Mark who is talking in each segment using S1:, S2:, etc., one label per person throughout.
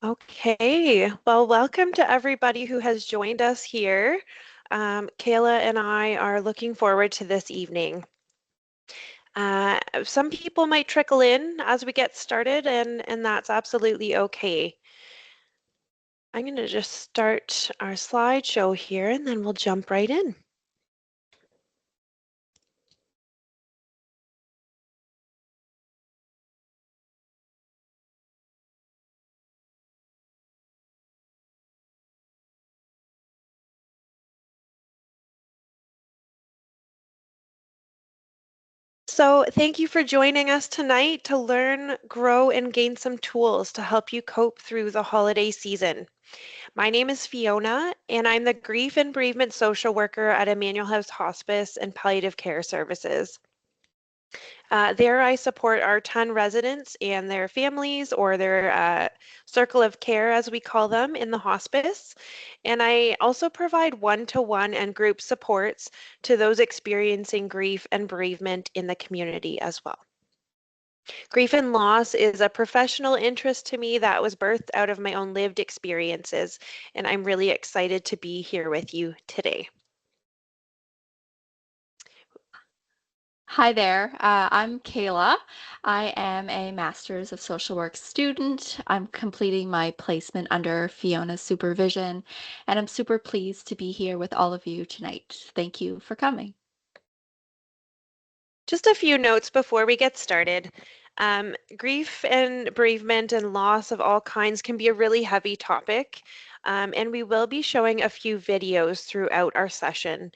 S1: Okay, well, welcome to everybody who has joined us here. Kayla and I are looking forward to this evening. Some people might trickle in as we get started, and that's absolutely okay. I'm going to just start our slideshow here, and then we'll jump right in. So thank you for joining us tonight to learn, grow, and gain some tools to help you cope through the holiday season. My name is Fiona, and I'm the Grief and Bereavement Social Worker at Emmanuel House Hospice and Palliative Care Services. There I support our 10 residents and their families, or their circle of care as we call them, in the hospice. And I also provide one-to-one and group supports to those experiencing grief and bereavement in the community as well. Grief and loss is a professional interest to me that was birthed out of my own lived experiences, and I'm really excited to be here with you today.
S2: Hi there, I'm Kayla. I am a Master's of Social Work student. I'm completing my placement under Fiona's supervision, and I'm super pleased to be here with all of you tonight. Thank you for coming.
S1: Just a few notes before we get started. Grief and bereavement and loss of all kinds can be a really heavy topic, and we will be showing a few videos throughout our session.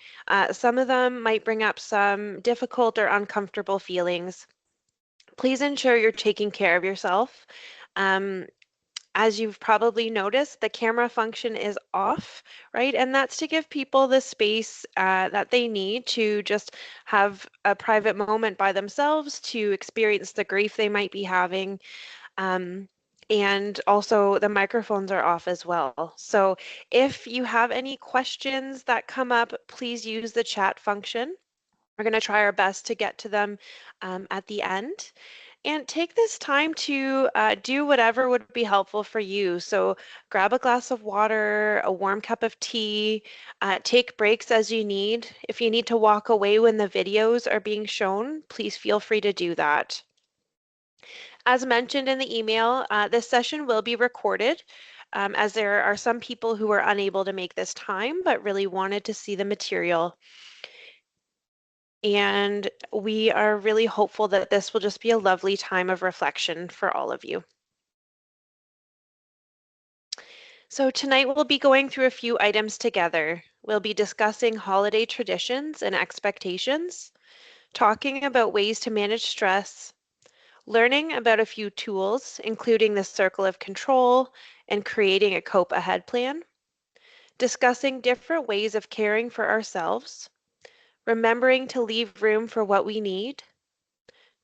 S1: Some of them might bring up some difficult or uncomfortable feelings. Please ensure you're taking care of yourself. Um, as you've probably noticed, the camera function is off, right? And that's to give people the space that they need to just have a private moment by themselves to experience the grief they might be having. Um, and also the microphones are off as well. So if you have any questions that come up, please use the chat function. We're going to try our best to get to them at the end. And take this time to do whatever would be helpful for you. So grab a glass of water, a warm cup of tea, take breaks as you need. If you need to walk away when the videos are being shown, please feel free to do that. As mentioned in the email, this session will be recorded, as there are some people who are unable to make this time but really wanted to see the material. And we are really hopeful that this will just be a lovely time of reflection for all of you. So tonight we'll be going through a few items together. We'll be discussing holiday traditions and expectations, talking about ways to manage stress, learning about a few tools, including the circle of control and creating a cope ahead plan, discussing different ways of caring for ourselves, remembering to leave room for what we need,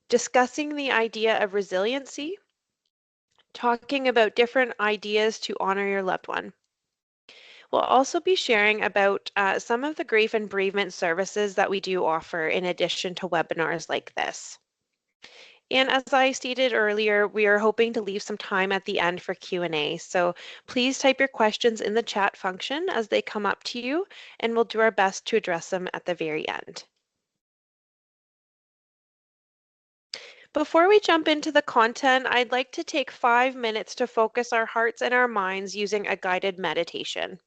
S1: discussing the idea of resiliency, talking about different ideas to honor your loved one. We'll also be sharing about some of the grief and bereavement services that we do offer in addition to webinars like this. And as I stated earlier, we are hoping to leave some time at the end for Q&A. So please type your questions in the chat function as they come up to you, and we'll do our best to address them at the very end. Before we jump into the content, I'd like to take 5 minutes to focus our hearts and our minds using a guided meditation.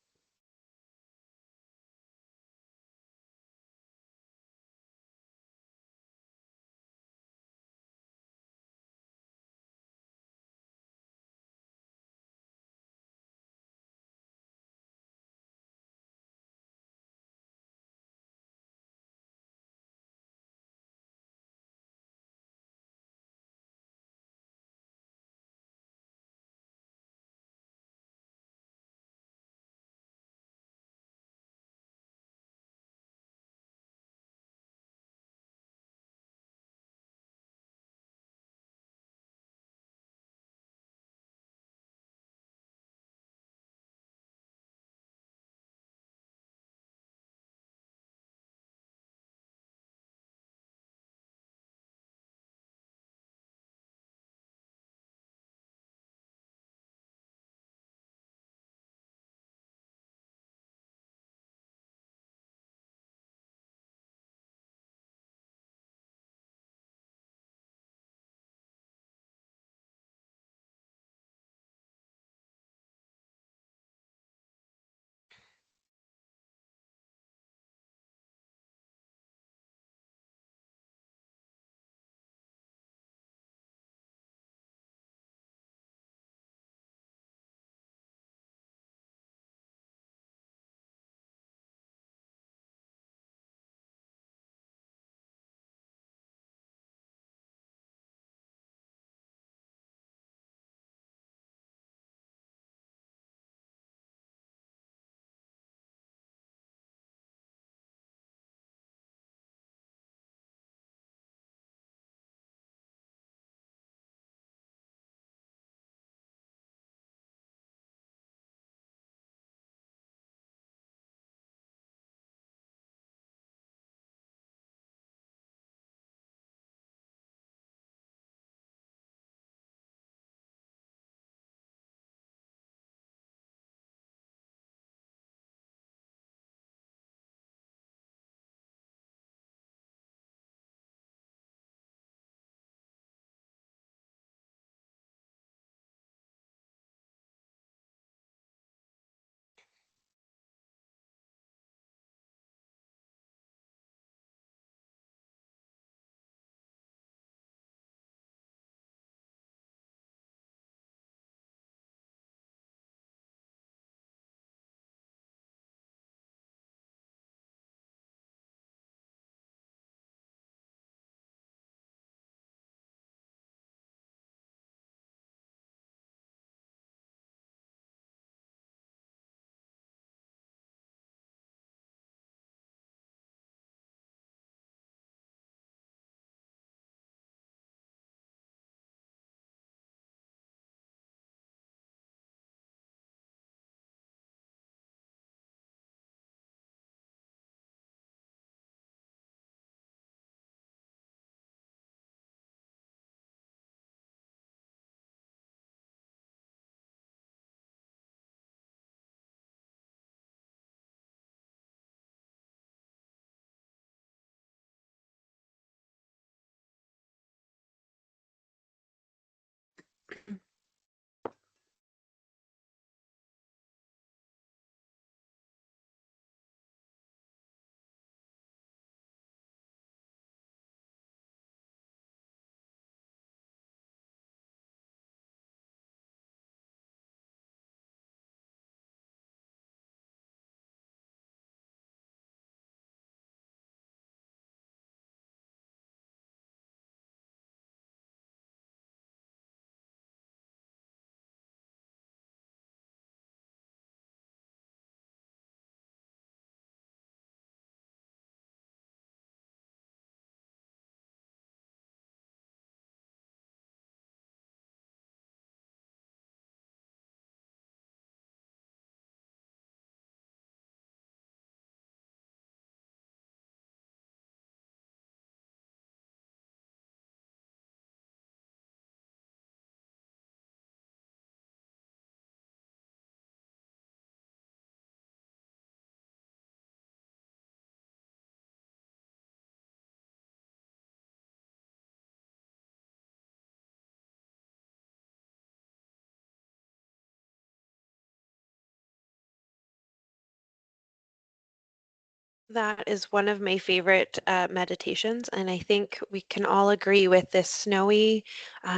S1: That is one of my favorite meditations, and I think we can all agree with this snowy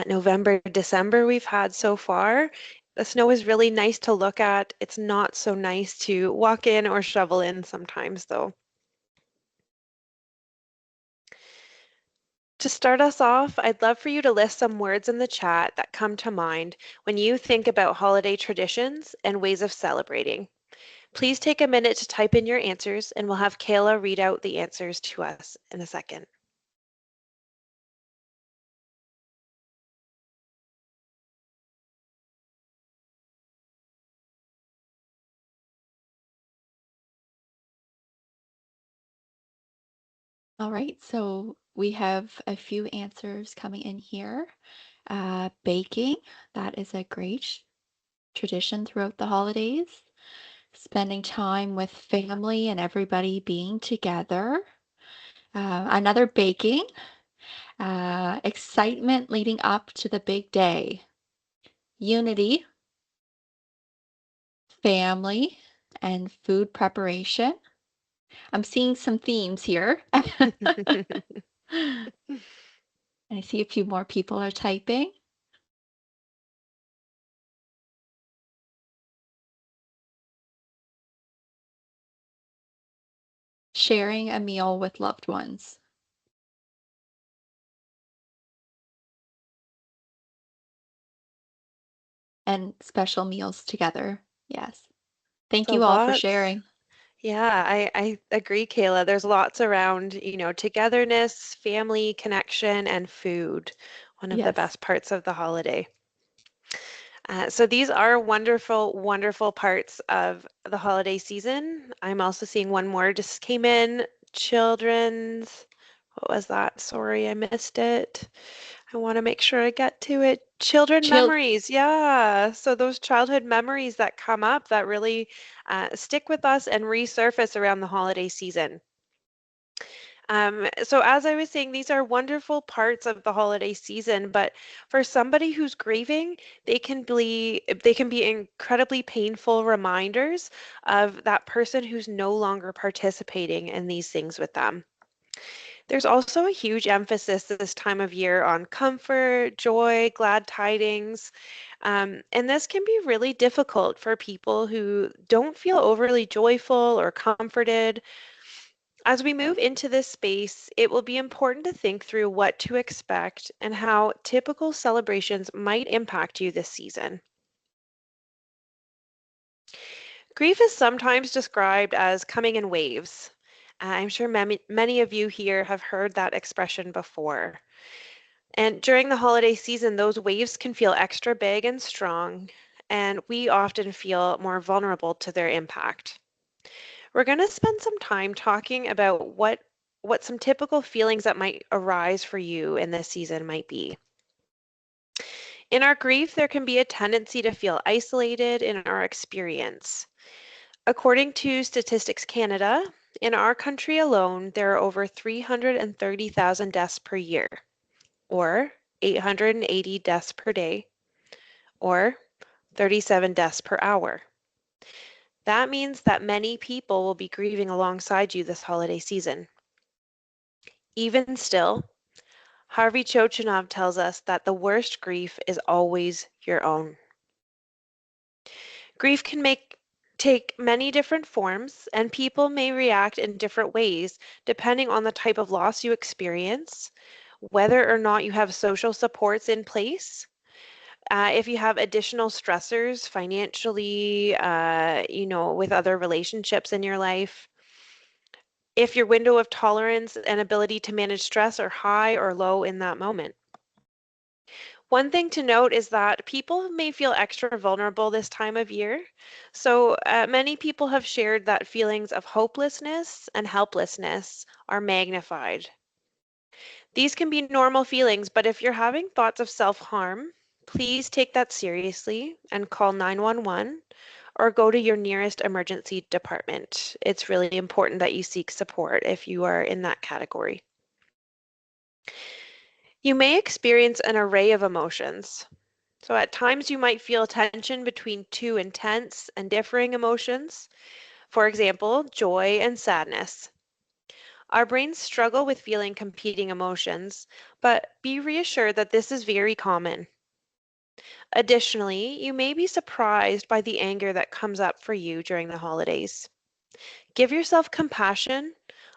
S1: November, December we've had so far. The snow is really nice to look at. It's not so nice to walk in or shovel in sometimes, though. To start us off, I'd love for you to list some words in the chat that come to mind when you think about holiday traditions and ways of celebrating. Please take a minute to type in your answers, and we'll have Kayla read out the answers to us in a second.
S2: All right, so we have a few answers coming in here. Baking, that is a great tradition throughout the holidays. Spending time with family and everybody being together. Another baking, excitement leading up to the big day. Unity, family, and food preparation. I'm seeing some themes here. I see a few more people are typing. Sharing a meal with loved ones and special meals together. Yes. Thank
S1: So
S2: you all for
S1: lots.
S2: sharing.
S1: Yeah, I agree, Kayla. There's lots around, togetherness, family connection, and food. One of the
S2: Yes.
S1: best parts of the holiday. So these are wonderful, wonderful parts of the holiday season. I'm also seeing one more just came in. Children's, what was that? Sorry, I missed it. I want to make sure I get to it. Children
S2: Chil
S1: memories, yeah. So those childhood memories that come up that really stick with us and resurface around the holiday season. So as I was saying, these are wonderful parts of the holiday season, but for somebody who's grieving, they can be incredibly painful reminders of that person who's no longer participating in these things with them. There's also a huge emphasis this time of year on comfort, joy, glad tidings. And this can be really difficult for people who don't feel overly joyful or comforted. As we move into this space, it will be important to think through what to expect and how typical celebrations might impact you this season. Grief is sometimes described as coming in waves. I'm sure many of you here have heard that expression before. And during the holiday season, those waves can feel extra big and strong, and we often feel more vulnerable to their impact. We're going to spend some time talking about what some typical feelings that might arise for you in this season might be. In our grief, there can be a tendency to feel isolated in our experience. According to Statistics Canada, in our country alone, there are over 330,000 deaths per year, or 880 deaths per day. or 37 deaths per hour. That means that many people will be grieving alongside you this holiday season. Even still, Harvey Chochinov tells us that the worst grief is always your own. Grief can take many different forms, and people may react in different ways depending on the type of loss you experience, whether or not you have social supports in place, if you have additional stressors financially, with other relationships in your life, if your window of tolerance and ability to manage stress are high or low in that moment. One thing to note is that people may feel extra vulnerable this time of year. So many people have shared that feelings of hopelessness and helplessness are magnified. These can be normal feelings, but if you're having thoughts of self-harm, please take that seriously and call 911 or go to your nearest emergency department. It's really important that you seek support if you are in that category. You may experience an array of emotions. So at times you might feel tension between two intense and differing emotions. For example, joy and sadness. Our brains struggle with feeling competing emotions, but be reassured that this is very common. Additionally, you may be surprised by the anger that comes up for you during the holidays. Give yourself compassion,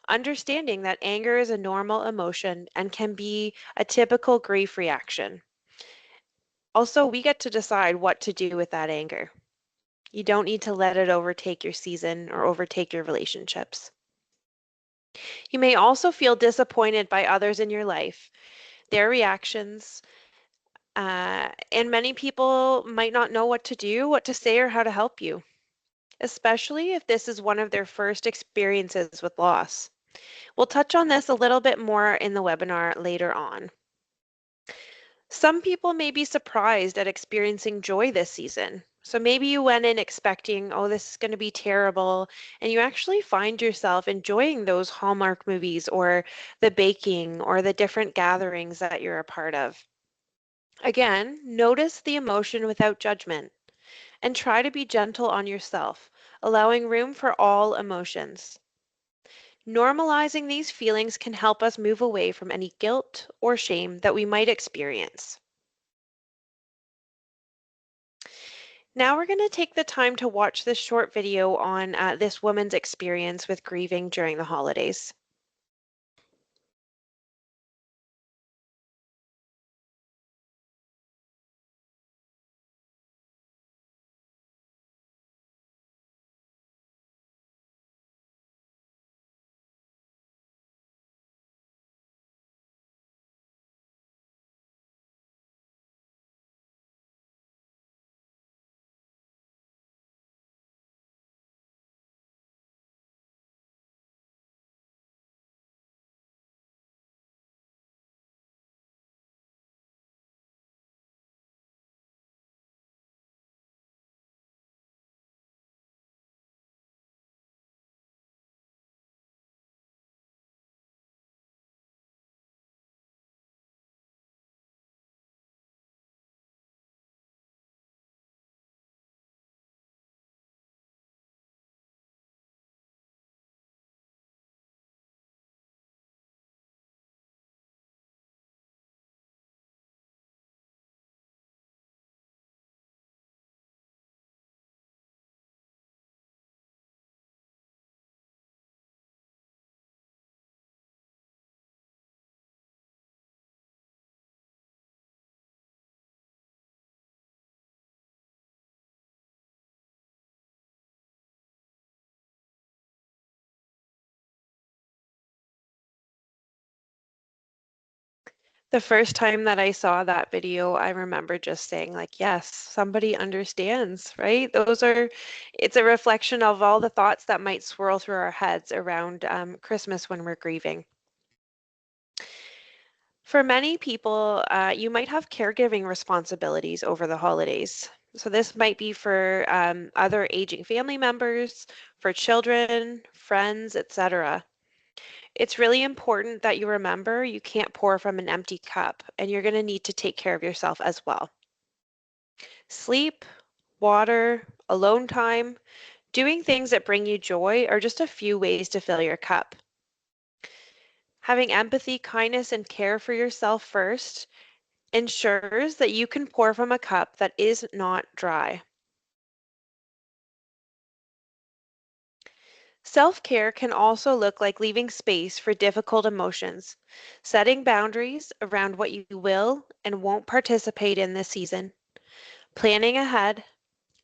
S1: understanding that anger is a normal emotion and can be a typical grief reaction. Also, we get to decide what to do with that anger. You don't need to let it overtake your season or overtake your relationships. You may also feel disappointed by others in your life, their reactions, and many people might not know what to do, what to say, or how to help you, especially if this is one of their first experiences with loss. We'll touch on this a little bit more in the webinar later on. Some people may be surprised at experiencing joy this season. So maybe you went in expecting, oh, this is going to be terrible, and you actually find yourself enjoying those Hallmark movies or the baking or the different gatherings that you're a part of. Again, notice the emotion without judgment and try to be gentle on yourself, allowing room for all emotions. Normalizing these feelings can help us move away from any guilt or shame that we might experience. Now we're going to take the time to watch this short video on this woman's experience with grieving during the holidays. The first time that I saw that video, I remember just saying like, yes, somebody understands, right? It's a reflection of all the thoughts that might swirl through our heads around Christmas when we're grieving. For many people, you might have caregiving responsibilities over the holidays. So this might be for other aging family members, for children, friends, etc. It's really important that you remember you can't pour from an empty cup and you're going to need to take care of yourself as well. Sleep, water, alone time, doing things that bring you joy are just a few ways to fill your cup. Having empathy, kindness, and care for yourself first ensures that you can pour from a cup that is not dry. Self-care can also look like leaving space for difficult emotions, setting boundaries around what you will and won't participate in this season, planning ahead,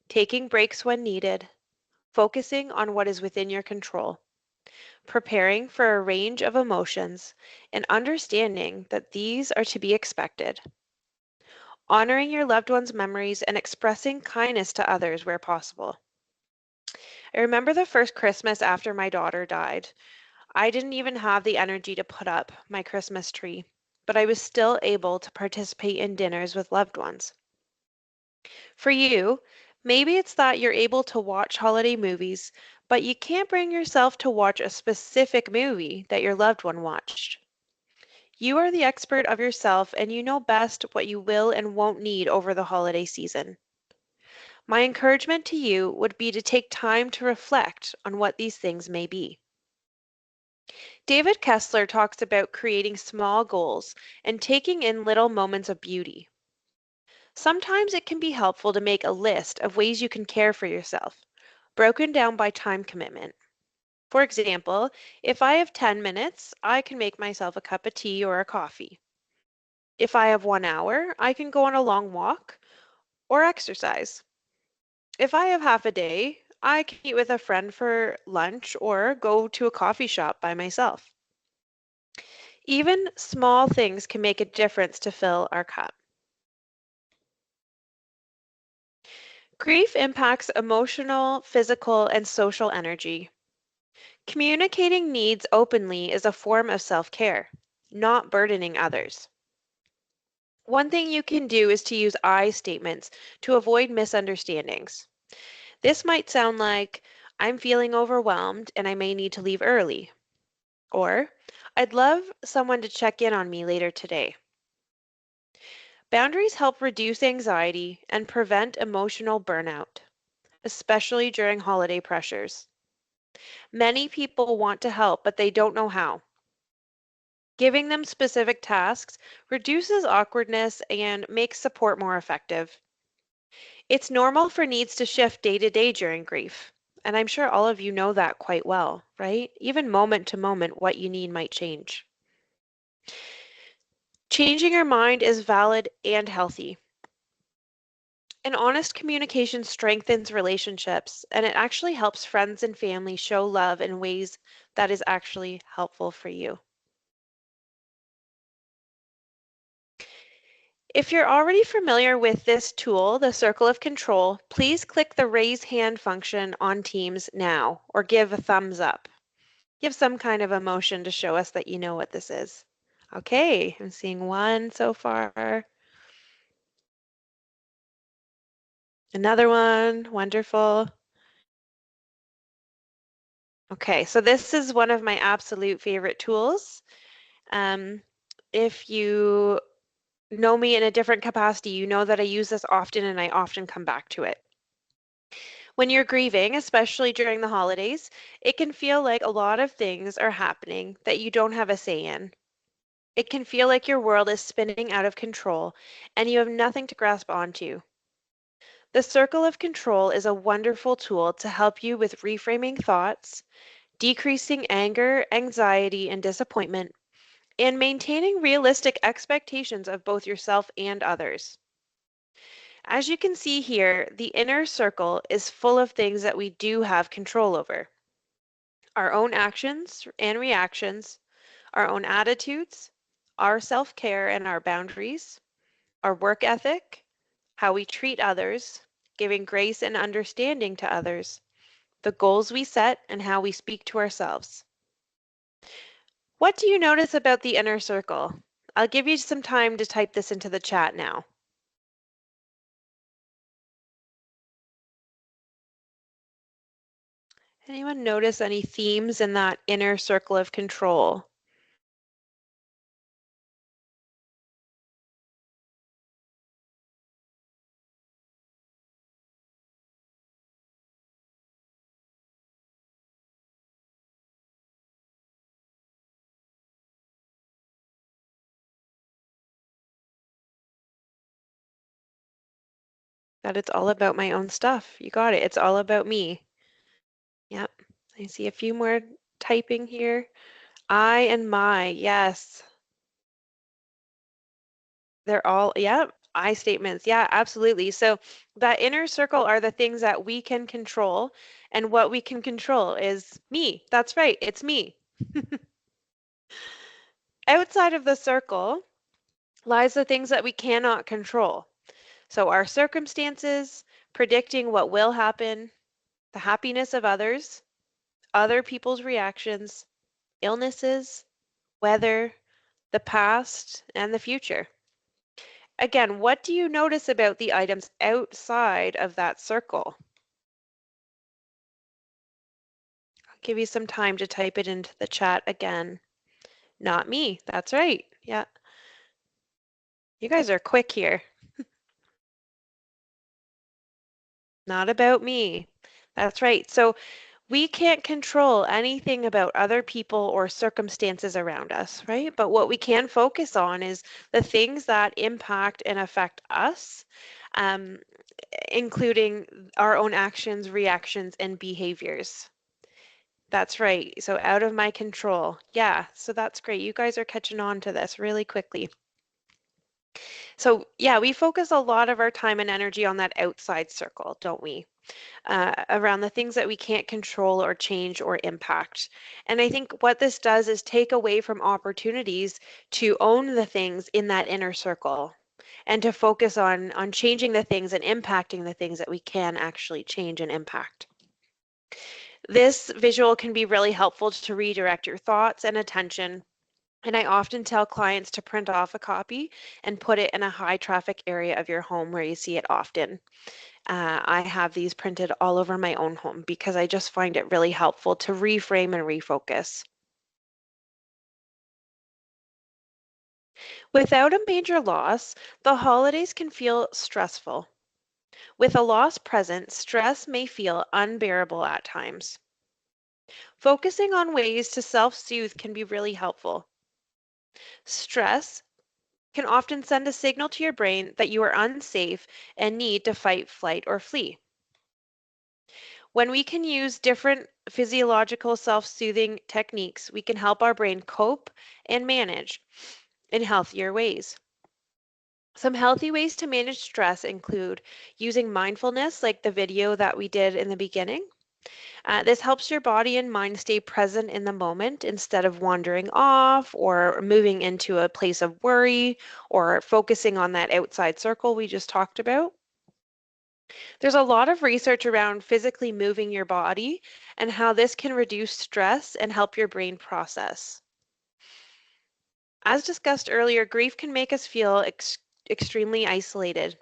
S1: taking breaks when needed, focusing on what is within your control, preparing for a range of emotions, and understanding that these are to be expected, honoring your loved ones' memories and expressing kindness to others where possible. I remember the first Christmas after my daughter died. I didn't even have the energy to put up my Christmas tree, but I was still able to participate in dinners with loved ones. For you, maybe it's that you're able to watch holiday movies, but you can't bring yourself to watch a specific movie that your loved one watched. You are the expert of yourself and you know best what you will and won't need over the holiday season. My encouragement to you would be to take time to reflect on what these things may be. David Kessler talks about creating small goals and taking in little moments of beauty. Sometimes it can be helpful to make a list of ways you can care for yourself, broken down by time commitment. For example, if I have 10 minutes, I can make myself a cup of tea or a coffee. If I have 1 hour, I can go on a long walk or exercise. If I have half a day, I can eat with a friend for lunch or go to a coffee shop by myself. Even small things can make a difference to fill our cup. Grief impacts emotional, physical, and social energy. Communicating needs openly is a form of self-care, not burdening others. One thing you can do is to use I statements to avoid misunderstandings. This might sound like, I'm feeling overwhelmed and I may need to leave early. Or, I'd love someone to check in on me later today. Boundaries help reduce anxiety and prevent emotional burnout, especially during holiday pressures. Many people want to help, but they don't know how. Giving them specific tasks reduces awkwardness and makes support more effective. It's normal for needs to shift day to day during grief. And I'm sure all of you know that quite well, right? Even moment to moment, what you need might change. Changing your mind is valid and healthy. And honest communication strengthens relationships, and it actually helps friends and family show love in ways that is actually helpful for you. If you're already familiar with this tool, the Circle of Control, please click the raise hand function on Teams now, or give a thumbs up. Give some kind of emotion to show us that you know what this is. Okay, I'm seeing one so far. Another one, wonderful. Okay, so this is one of my absolute favorite tools. Um, if you know me in a different capacity, you know that I use this often and I often come back to it. When you're grieving, especially during the holidays, it can feel like a lot of things are happening that you don't have a say in. It can feel like your world is spinning out of control and you have nothing to grasp onto. The Circle of Control is a wonderful tool to help you with reframing thoughts, decreasing anger, anxiety, and disappointment, and maintaining realistic expectations of both yourself and others. As you can see here, the inner circle is full of things that we do have control over. Our own actions and reactions, our own attitudes, our self-care and our boundaries, our work ethic, how we treat others, giving grace and understanding to others, the goals we set, and how we speak to ourselves. What do you notice about the inner circle? I'll give you some time to type this into the chat now. Anyone notice any themes in that inner circle of control? That it's all about my own stuff. You got it. It's all about me. Yep. I see a few more typing here. I and my, yes. They're all, yeah, I statements. Yeah, absolutely. So that inner circle are the things that we can control, and what we can control is me. That's right, it's me. Outside of the circle lies the things that we cannot control. So our circumstances, predicting what will happen, the happiness of others, other people's reactions, illnesses, weather, the past, and the future. Again, what do you notice about the items outside of that circle? I'll give you some time to type it into the chat again. Not me. That's right. Yeah. You guys are quick here. Not about me. That's right. So we can't control anything about other people or circumstances around us, right? But what we can focus on is the things that impact and affect us, um, including our own actions, reactions, and behaviors. That's right. So out of my control. Yeah, so that's great. You guys are catching on to this really quickly. So yeah, we focus a lot of our time and energy on that outside circle, don't we? Around the things that we can't control or change or impact. And I think what this does is take away from opportunities to own the things in that inner circle and to focus on changing the things and impacting the things that we can actually change and impact. This visual can be really helpful to redirect your thoughts and attention. And I often tell clients to print off a copy and put it in a high traffic area of your home where you see it often. I have these printed all over my own home because I just find it really helpful to reframe and refocus. Without a major loss, the holidays can feel stressful. With a loss present, stress may feel unbearable at times. Focusing on ways to self-soothe can be really helpful. Stress can often send a signal to your brain that you are unsafe and need to fight, flight, or flee. When we can use different physiological self-soothing techniques, we can help our brain cope and manage in healthier ways. Some healthy ways to manage stress include using mindfulness, like the video that we did in the beginning. This helps your body and mind stay present in the moment instead of wandering off or moving into a place of worry or focusing on that outside circle we just talked about. There's a lot of research around physically moving your body and how this can reduce stress and help your brain process. As discussed earlier, grief can make us feel extremely isolated.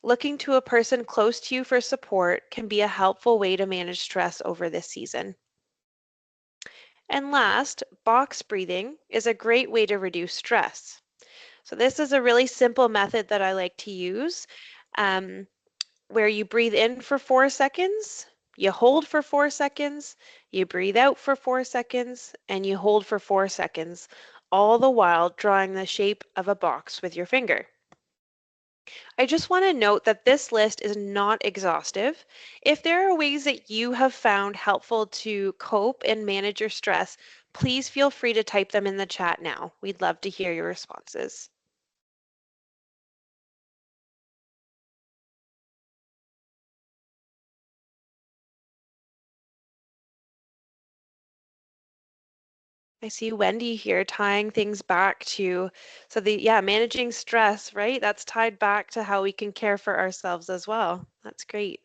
S1: Looking to a person close to you for support can be a helpful way to manage stress over this season. And last, box breathing is a great way to reduce stress. So this is a really simple method that I like to use, um, where you breathe in for 4 seconds, you hold for 4 seconds, you breathe out for 4 seconds, and you hold for 4 seconds, all the while drawing the shape of a box with your finger. I just want to note that this list is not exhaustive. If there are ways that you have found helpful to cope and manage your stress, please feel free to type them in the chat now. We'd love to hear your responses. I see Wendy here tying things back to, so yeah, managing stress, right? That's tied back to how we can care for ourselves as well. That's great.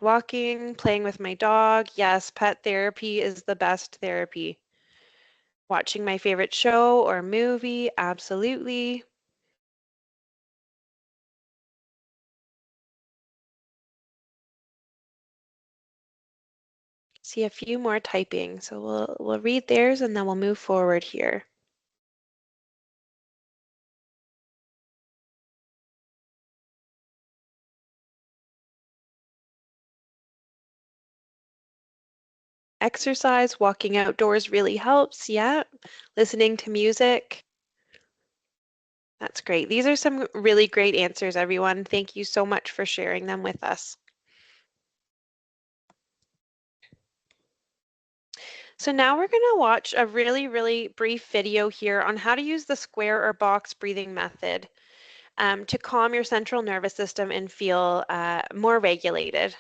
S1: Walking, playing with my dog. Yes, pet therapy is the best therapy. Watching my favorite show or movie, absolutely. See a few more typing, so we'll read theirs and then we'll move forward here. Exercise, walking outdoors really helps. Yeah. Listening to music. That's great. These are some really great answers, everyone. Thank you so much for sharing them with us. So now we're going to watch a really brief video here on how to use the square or box breathing method to calm your central nervous system and feel more regulated.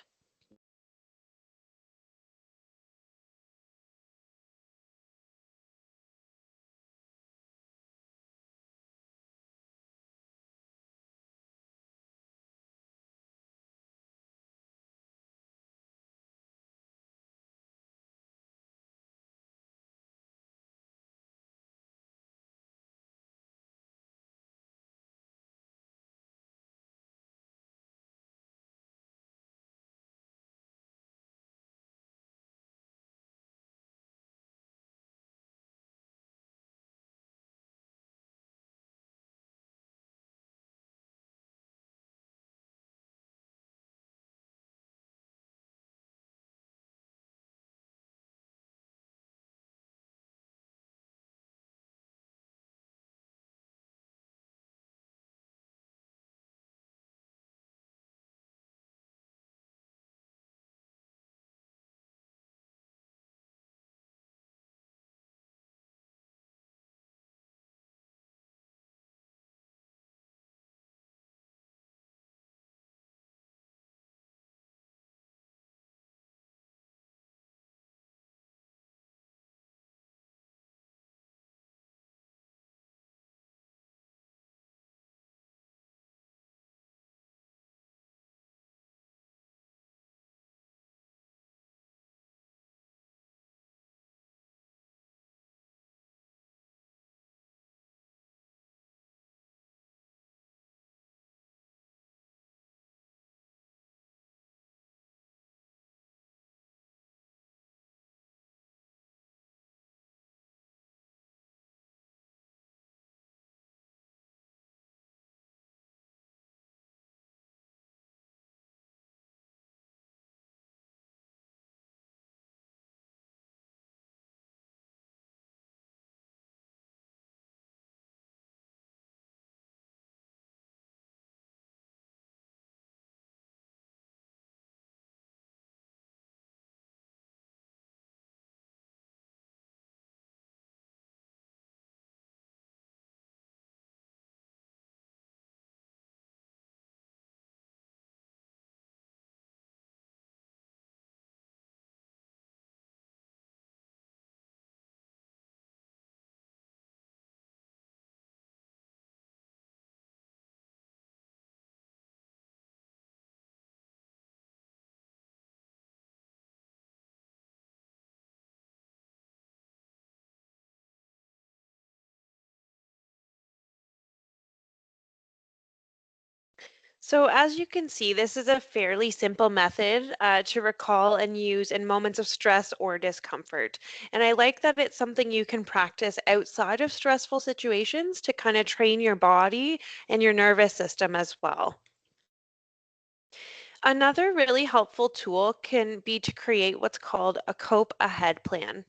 S1: So as you can see, this is a fairly simple method to recall and use in moments of stress or discomfort. And I like that it's something you can practice outside of stressful situations to kind of train your body and your nervous system as well. Another really helpful tool can be to create what's called a cope ahead plan.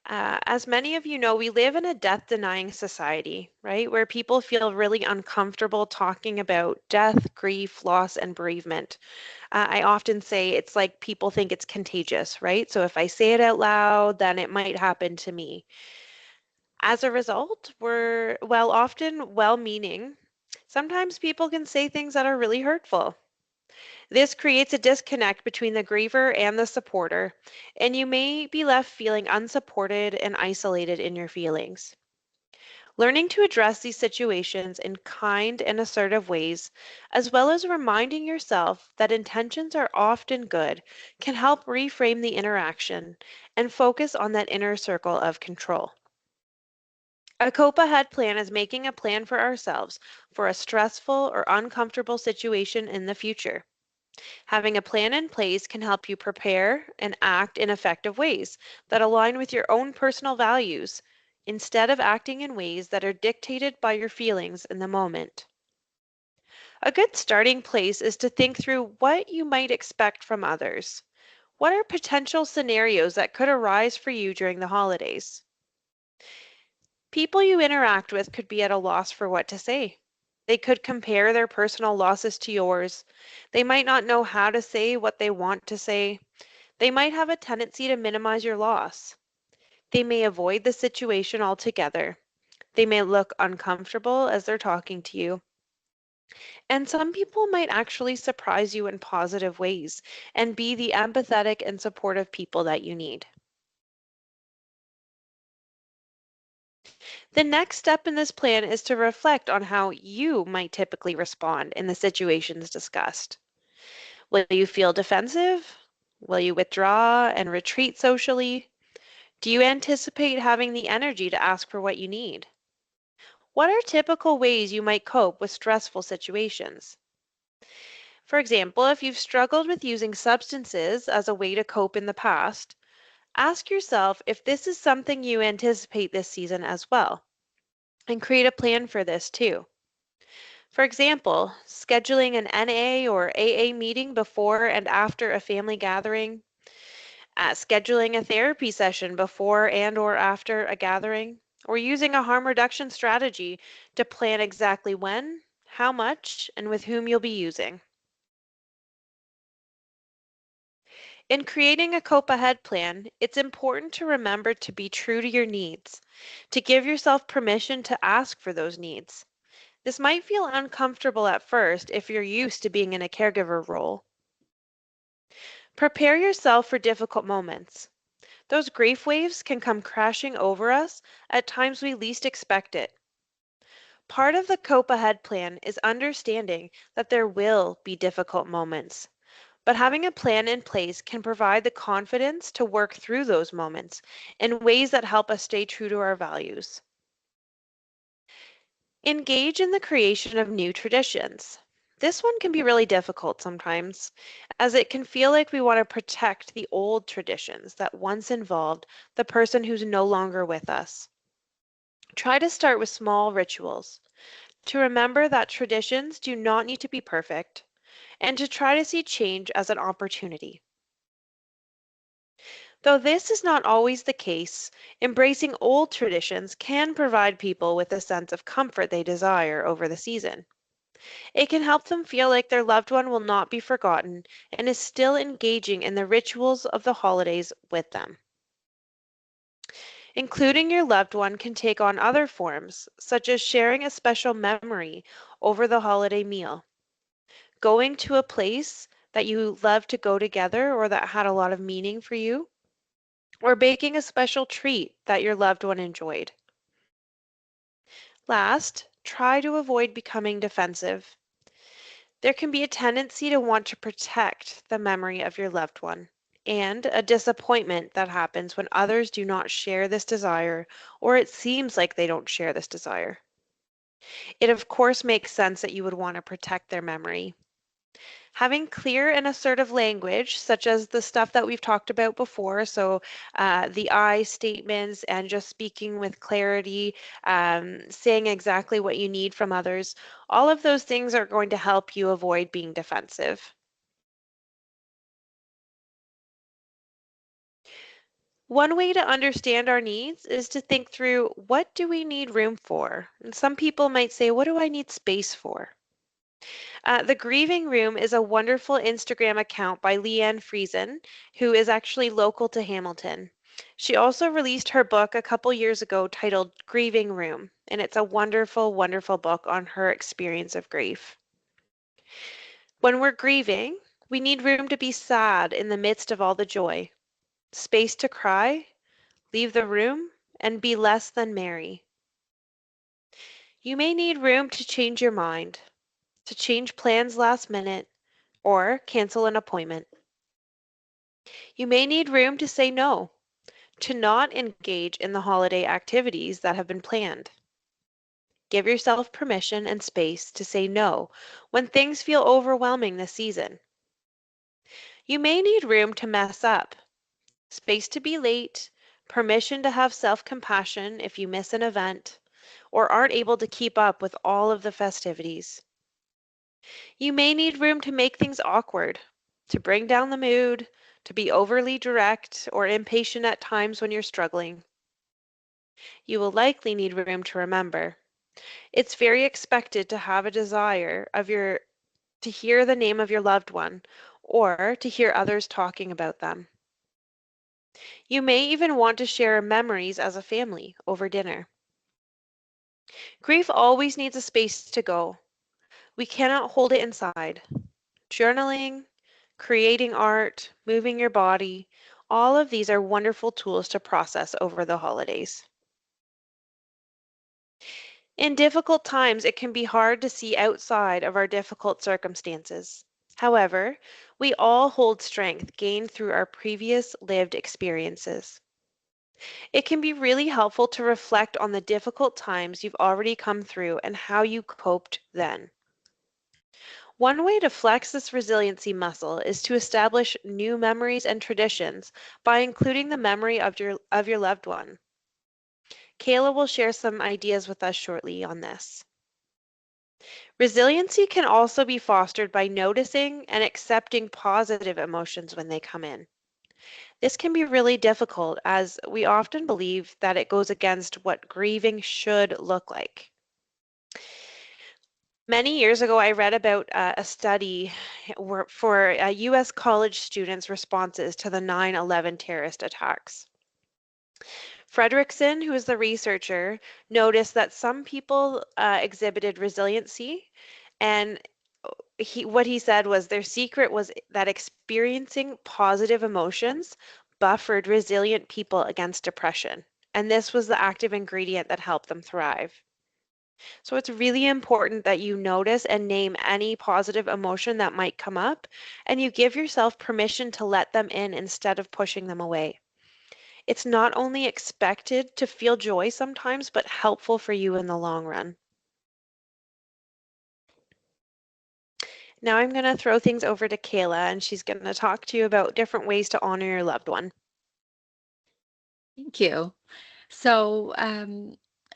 S1: As many of you know, we live in a death denying society, right? Where people feel really uncomfortable talking about death, grief, loss, and bereavement. I often say it's like people think it's contagious, right? So if I say it out loud, then it might happen to me. As a result, we're, well, often well meaning. Sometimes people can say things that are really hurtful. This creates a disconnect between the griever and the supporter, and you may be left feeling unsupported and isolated in your feelings. Learning to address these situations in kind and assertive ways, as well as reminding yourself that intentions are often good, can help reframe the interaction and focus on that inner circle of control. A cope ahead plan is making a plan for ourselves for a stressful or uncomfortable situation in the future. Having a plan in place can help you prepare and act in effective ways that align with your own personal values instead of acting in ways that are dictated by your feelings in the moment. A good starting place is to think through what you might expect from others. What are potential scenarios that could arise for you during the holidays? People you interact with could be at a loss for what to say. They could compare their personal losses to yours. They might not know how to say what they want to say. They might have a tendency to minimize your loss. They may avoid the situation altogether. They may look uncomfortable as they're talking to you. And some people might actually surprise you in positive ways and be the empathetic and supportive people that you need. The next step in this plan is to reflect on how you might typically respond in the situations discussed. Will you feel defensive? Will you withdraw and retreat socially? Do you anticipate having the energy to ask for what you need? What are typical ways you might cope with stressful situations? For example, if you've struggled with using substances as a way to cope in the past, ask yourself if this is something you anticipate this season as well, and create a plan for this too. For example, scheduling an NA or AA meeting before and after a family gathering, scheduling a therapy session before and or after a gathering, or using a harm reduction strategy to plan exactly when, how much, and with whom you'll be using. In creating a cope ahead plan, it's important to remember to be true to your needs, to give yourself permission to ask for those needs. This might feel uncomfortable at first if you're used to being in a caregiver role. Prepare yourself for difficult moments. Those grief waves can come crashing over us at times we least expect it. Part of the cope ahead plan is understanding that there will be difficult moments, but having a plan in place can provide the confidence to work through those moments in ways that help us stay true to our values. Engage in the creation of new traditions. This one can be really difficult sometimes, as it can feel like we want to protect the old traditions that once involved the person who's no longer with us. Try to start with small rituals, to remember that traditions do not need to be perfect, and to try to see change as an opportunity. Though this is not always the case, embracing old traditions can provide people with the sense of comfort they desire over the season. It can help them feel like their loved one will not be forgotten and is still engaging in the rituals of the holidays with them. Including your loved one can take on other forms, such as sharing a special memory over the holiday meal, going to a place that you love to go together or that had a lot of meaning for you, or baking a special treat that your loved one enjoyed. Last, try to avoid becoming defensive. There can be a tendency to want to protect the memory of your loved one, and a disappointment that happens when others do not share this desire, or it seems like they don't share this desire. It, of course, makes sense that you would want to protect their memory. Having clear and assertive language, such as the stuff that we've talked about before, so the I statements and just speaking with clarity, saying exactly what you need from others, all of those things are going to help you avoid being defensive. One way to understand our needs is to think through, what do we need room for? And some people might say, what do I need space for? The Grieving Room is a wonderful Instagram account by Leanne Friesen, who is actually local to Hamilton. She also released her book a couple years ago titled Grieving Room, and it's a wonderful, wonderful book on her experience of grief. When we're grieving, we need room to be sad in the midst of all the joy, space to cry, leave the room, and be less than merry. You may need room to change your mind, to change plans last minute, or cancel an appointment. You may need room to say no, to not engage in the holiday activities that have been planned. Give yourself permission and space to say no when things feel overwhelming this season. You may need room to mess up, space to be late, permission to have self-compassion if you miss an event or aren't able to keep up with all of the festivities. You may need room to make things awkward, to bring down the mood, to be overly direct or impatient at times when you're struggling. You will likely need room to remember. It's very expected to have a desire to hear the name of your loved one or to hear others talking about them. You may even want to share memories as a family over dinner. Grief always needs a space to go. We cannot hold it inside. Journaling, creating art, moving your body, all of these are wonderful tools to process over the holidays. In difficult times, it can be hard to see outside of our difficult circumstances. However, we all hold strength gained through our previous lived experiences. It can be really helpful to reflect on the difficult times you've already come through and how you coped then. One way to flex this resiliency muscle is to establish new memories and traditions by including the memory of your loved one. Kayla will share some ideas with us shortly on this. Resiliency can also be fostered by noticing and accepting positive emotions when they come in. This can be really difficult as we often believe that it goes against what grieving should look like. Many years ago, I read about a study for US college students' responses to the 9/11 terrorist attacks. Fredrickson, who is the researcher, noticed that some people exhibited resiliency, and what he said was their secret was that experiencing positive emotions buffered resilient people against depression. And this was the active ingredient that helped them thrive. So it's really important that you notice and name any positive emotion that might come up, and you give yourself permission to let them in instead of pushing them away. It's not only expected to feel joy sometimes, but helpful for you in the long run. Now I'm going to throw things over to Kayla, and she's going to talk to you about different ways to honor your loved one.
S2: Thank you. So,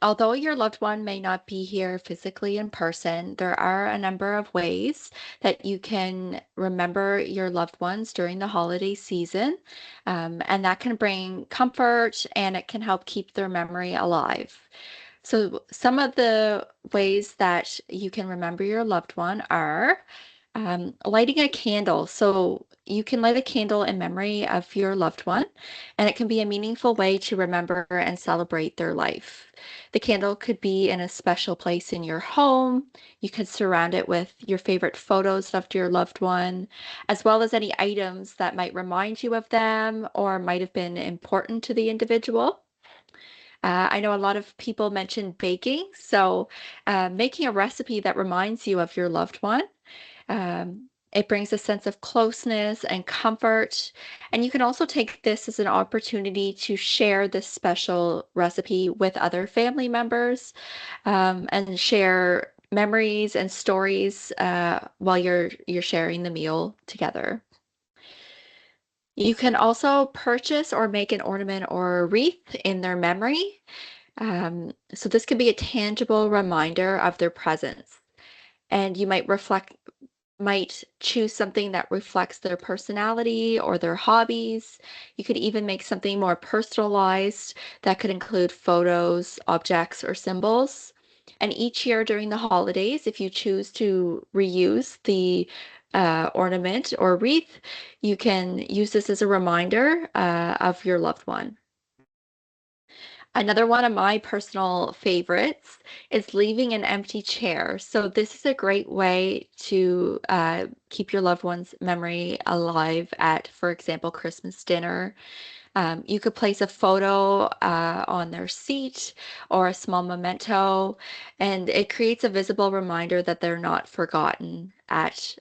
S2: although your loved one may not be here physically in person, there are a number of ways that you can remember your loved ones during the holiday season. And that can bring comfort and it can help keep their memory alive. So, some of the ways that you can remember your loved one are lighting a candle. So, you can light a candle in memory of your loved one, and it can be a meaningful way to remember and celebrate their life. The candle could be in a special place in your home. You could surround it with your favorite photos of your loved one, as well as any items that might remind you of them or might have been important to the individual. I know a lot of people mention baking, so making a recipe that reminds you of your loved one. It brings a sense of closeness and comfort. And you can also take this as an opportunity to share this special recipe with other family members and share memories and stories while you're sharing the meal together. You can also purchase or make an ornament or a wreath in their memory. So this could be a tangible reminder of their presence. And you might choose something that reflects their personality or their hobbies. You could even make something more personalized that could include photos, objects, or symbols. And each year during the holidays, if you choose to reuse the ornament or wreath, you can use this as a reminder of your loved one. Another one of my personal favorites is leaving an empty chair. So this is a great way to keep your loved one's memory alive at, for example, Christmas dinner. You could place a photo on their seat or a small memento, and it creates a visible reminder that they're not forgotten at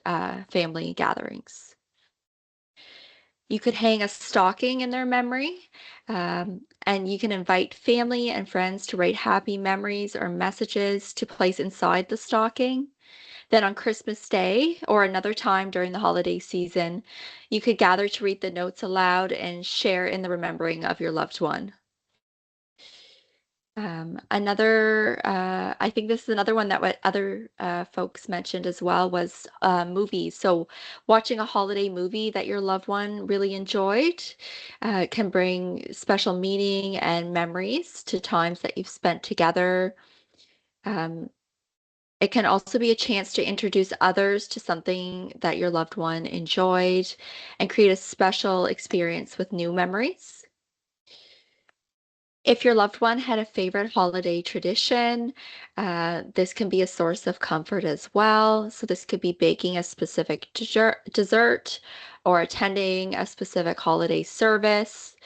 S2: family gatherings. You could hang a stocking in their memory, and you can invite family and friends to write happy memories or messages to place inside the stocking. Then on Christmas Day or another time during the holiday season, you could gather to read the notes aloud and share in the remembering of your loved one. I think this is another one that what other folks mentioned as well was movies. So watching a holiday movie that your loved one really enjoyed can bring special meaning and memories to times that you've spent together. Um, it can also be a chance to introduce others to something that your loved one enjoyed and create a special experience with new memories. If your loved one had a favorite holiday tradition, this can be a source of comfort as well. So, this could be baking a specific dessert or attending a specific holiday service.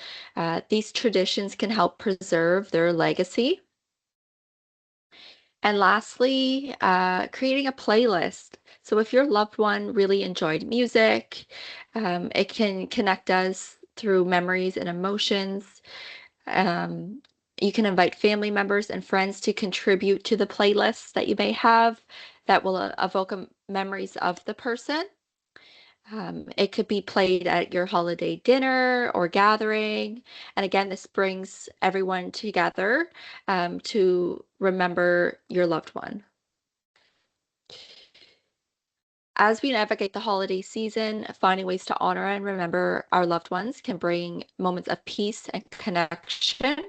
S2: These traditions can help preserve their legacy. And lastly, creating a playlist. So, if your loved one really enjoyed music, it can connect us through memories and emotions. Um, you can invite family members and friends to contribute to the playlists that you may have that will evoke memories of the person. It could be played at your holiday dinner or gathering. And again, this brings everyone together to remember your loved one. As we navigate the holiday season, finding ways to honor and remember our loved ones can bring moments of peace and connection.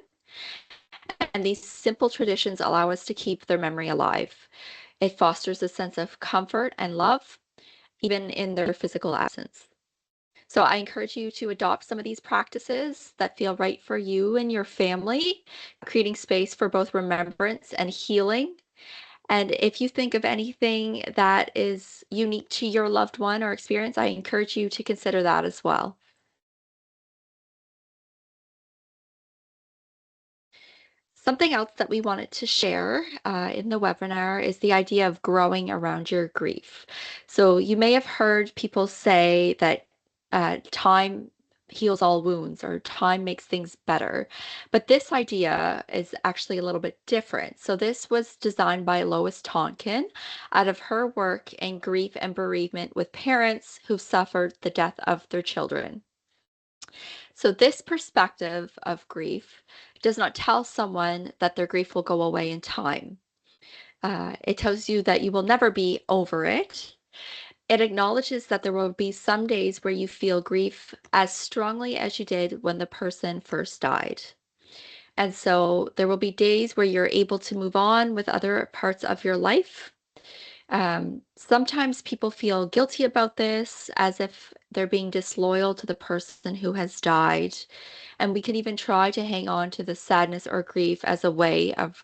S2: And these simple traditions allow us to keep their memory alive. It fosters a sense of comfort and love, even in their physical absence. So I encourage you to adopt some of these practices that feel right for you and your family, creating space for both remembrance and healing. And if you think of anything that is unique to your loved one or experience, I encourage you to consider that as well. Something else that we wanted to share in the webinar is the idea of growing around your grief. So you may have heard people say that time heals all wounds or time makes things better. But this idea is actually a little bit different. So this was designed by Lois Tonkin out of her work in grief and bereavement with parents who've suffered the death of their children. So, this perspective of grief does not tell someone that their grief will go away in time. It tells you that you will never be over it. It acknowledges that there will be some days where you feel grief as strongly as you did when the person first died. And so there will be days where you're able to move on with other parts of your life. Sometimes people feel guilty about this as if they're being disloyal to the person who has died. And we can even try to hang on to the sadness or grief as a way of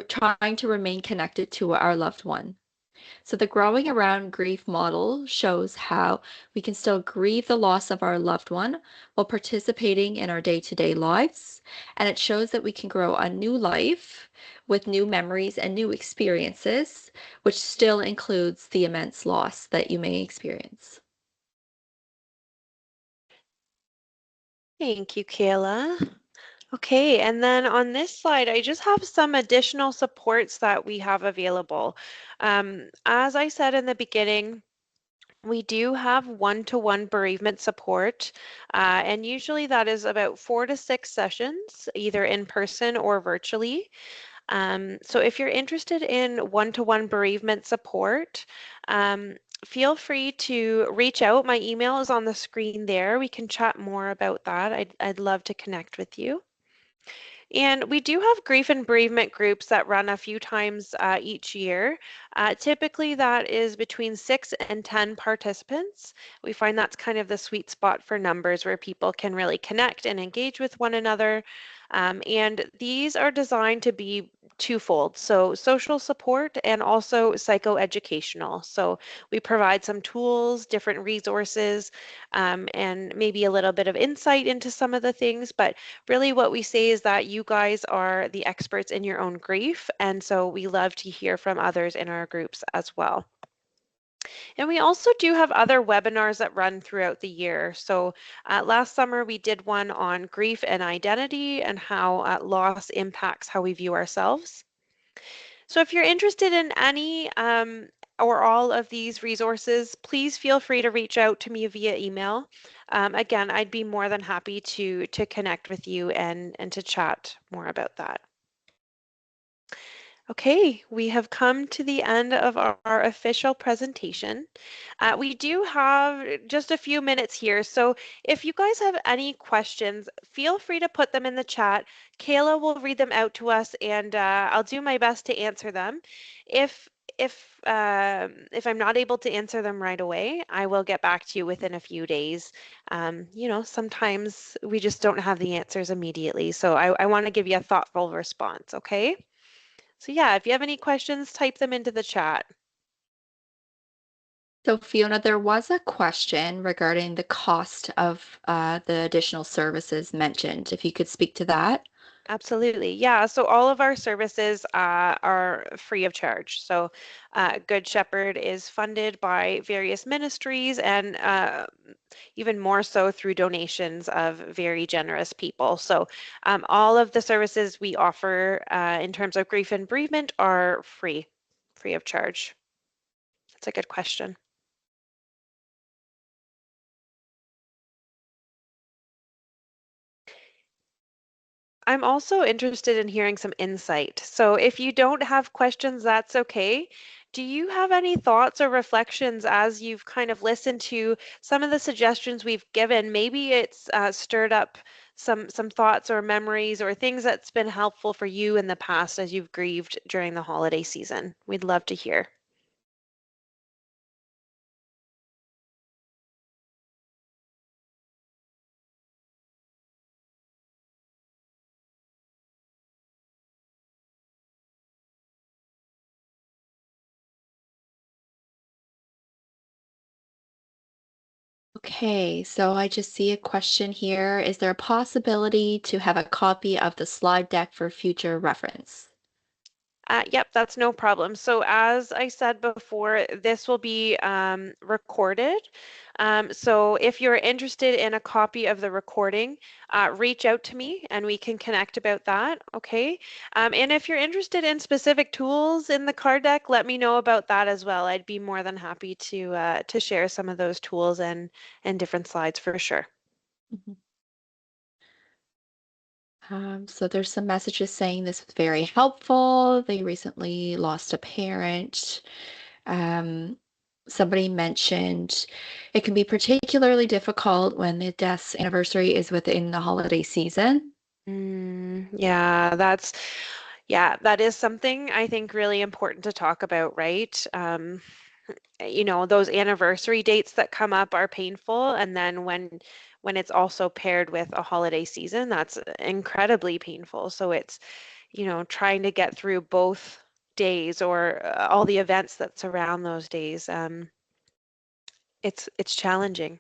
S2: trying to remain connected to our loved one. So, the growing around grief model shows how we can still grieve the loss of our loved one while participating in our day to day lives. And it shows that we can grow a new life with new memories and new experiences, which still includes the immense loss that you may experience.
S1: Thank you, Kayla. Okay, and then on this slide, I just have some additional supports that we have available. As I said in the beginning, we do have one-to-one bereavement support, and usually that is about 4 to 6 sessions, either in person or virtually. So if you're interested in one-to-one bereavement support, feel free to reach out. My email is on the screen there. We can chat more about that. I'd love to connect with you. And we do have grief and bereavement groups that run a few times each year. Typically, that is between 6 and 10 participants. We find that's kind of the sweet spot for numbers where people can really connect and engage with one another. And these are designed to be twofold, so social support and also psychoeducational. So we provide some tools, different resources, and maybe a little bit of insight into some of the things, but really what we say is that you guys are the experts in your own grief, and so we love to hear from others in our groups as well. And we also do have other webinars that run throughout the year. So last summer we did one on grief and identity and how loss impacts how we view ourselves. So if you're interested in any or all of these resources, please feel free to reach out to me via email. Again, I'd be more than happy to connect with you and to chat more about that. Okay, we have come to the end of our official presentation. We do have just a few minutes here, so if you guys have any questions, feel free to put them in the chat. Kayla will read them out to us, and I'll do my best to answer them. If if I'm not able to answer them right away, I will get back to you within a few days. Sometimes we just don't have the answers immediately, so I want to give you a thoughtful response, okay? So yeah, if you have any questions, type them into the chat.
S2: So, Fiona, there was a question regarding the cost of the additional services mentioned. If you could speak to that.
S1: Absolutely. Yeah, so all of our services are free of charge. So Good Shepherd is funded by various ministries and even more so through donations of very generous people. So all of the services we offer in terms of grief and bereavement are free of charge. That's a good question. I'm also interested in hearing some insight. So if you don't have questions, that's okay. Do you have any thoughts or reflections as you've kind of listened to some of the suggestions we've given? Maybe it's stirred up some thoughts or memories or things that's been helpful for you in the past as you've grieved during the holiday season. We'd love to hear.
S2: Okay, so I just see a question here. Is there a possibility to have a copy of the slide deck for future reference?
S1: Yep, that's no problem. So as I said before, this will be recorded. So if you're interested in a copy of the recording, reach out to me and we can connect about that, okay? And if you're interested in specific tools in the card deck, let me know about that as well. I'd be more than happy to share some of those tools and different slides for sure.
S2: Mhm. So there's some messages saying this was very helpful. They recently lost a parent. Um, Somebody mentioned it can be particularly difficult when the death's anniversary is within the holiday season.
S1: Yeah, that is something I think really important to talk about, right? Those anniversary dates that come up are painful, and then when it's also paired with a holiday season, that's incredibly painful. So it's, trying to get through both days or all the events that surround those days. It's challenging.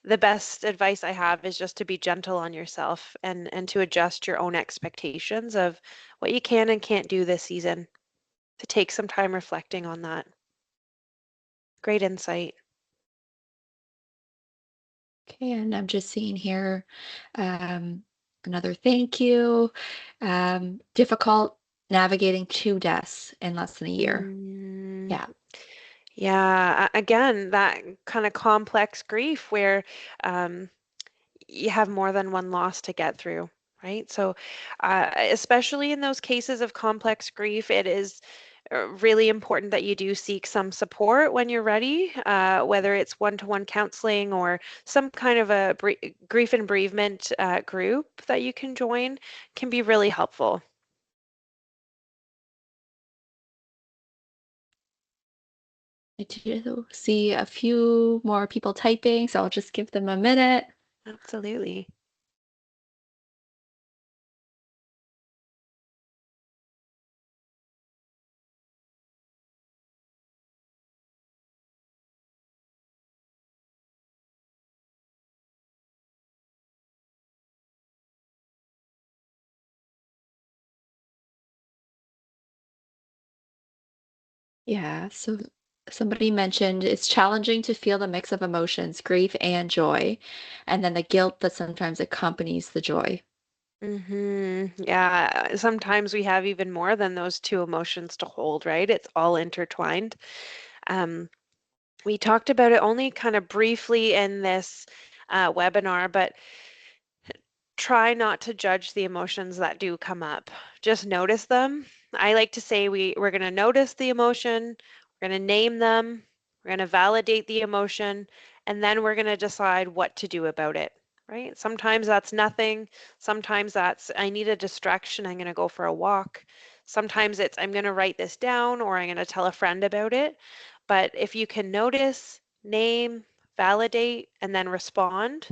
S1: The best advice I have is just to be gentle on yourself and to adjust your own expectations of what you can and can't do this season, to take some time reflecting on that. Great insight.
S2: Okay, and I'm just seeing here um, another thank you. Difficult navigating two deaths in less than a year.
S1: Mm,
S2: Yeah.
S1: yeah, again, that kind of complex grief where um, you have more than one loss to get through, right? So, especially in those cases of complex grief, it is really important that you do seek some support when you're ready, whether it's one-to-one counseling or some kind of a grief and bereavement group that you can join can be really helpful.
S2: I do see a few more people typing, so I'll just give them a minute.
S1: Absolutely.
S2: Yeah, so somebody mentioned it's challenging to feel the mix of emotions, grief and joy, and then the guilt that sometimes accompanies the joy.
S1: Yeah, sometimes we have even more than those two emotions to hold, right? It's all intertwined. Um, we talked about it only kind of briefly in this webinar, but try not to judge the emotions that do come up. Just notice them I like to say we're going to notice the emotion, we're going to name them, we're going to validate the emotion, and then we're going to decide what to do about it, right? Sometimes that's nothing. Sometimes that's I need a distraction, I'm going to go for a walk. Sometimes it's I'm going to write this down or I'm going to tell a friend about it. But if you can notice, name, validate, and then respond,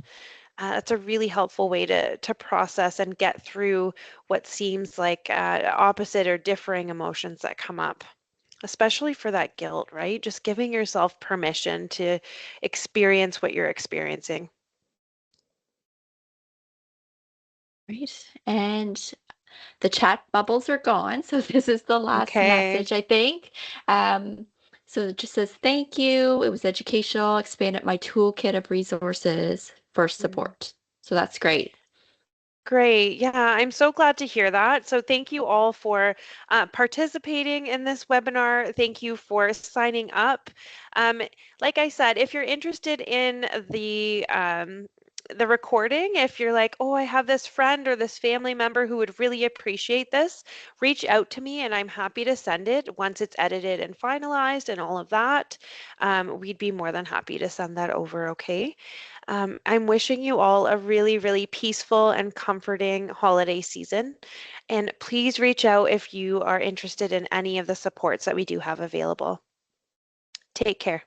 S1: that's a really helpful way to process and get through what seems like opposite or differing emotions that come up, especially for that guilt, right? Just giving yourself permission to experience what you're experiencing.
S2: Right. And the chat bubbles are gone. So this is the last
S1: Okay.
S2: message, I think. Um, so it just says, thank you. It was educational, expanded my toolkit of resources for
S1: Mhm.
S2: support. So that's great.
S1: Great. Yeah, I'm so glad to hear that. So thank you all for participating in this webinar. Thank you for signing up. Um, like I said, if you're interested in the recording, if you're like, oh, I have this friend or this family member who would really appreciate this, reach out to me and I'm happy to send it once it's edited and finalized and all of that. We'd be more than happy to send that over, okay? I'm wishing you all a really, really peaceful and comforting holiday season. And please reach out if you are interested in any of the supports that we do have available. Take care.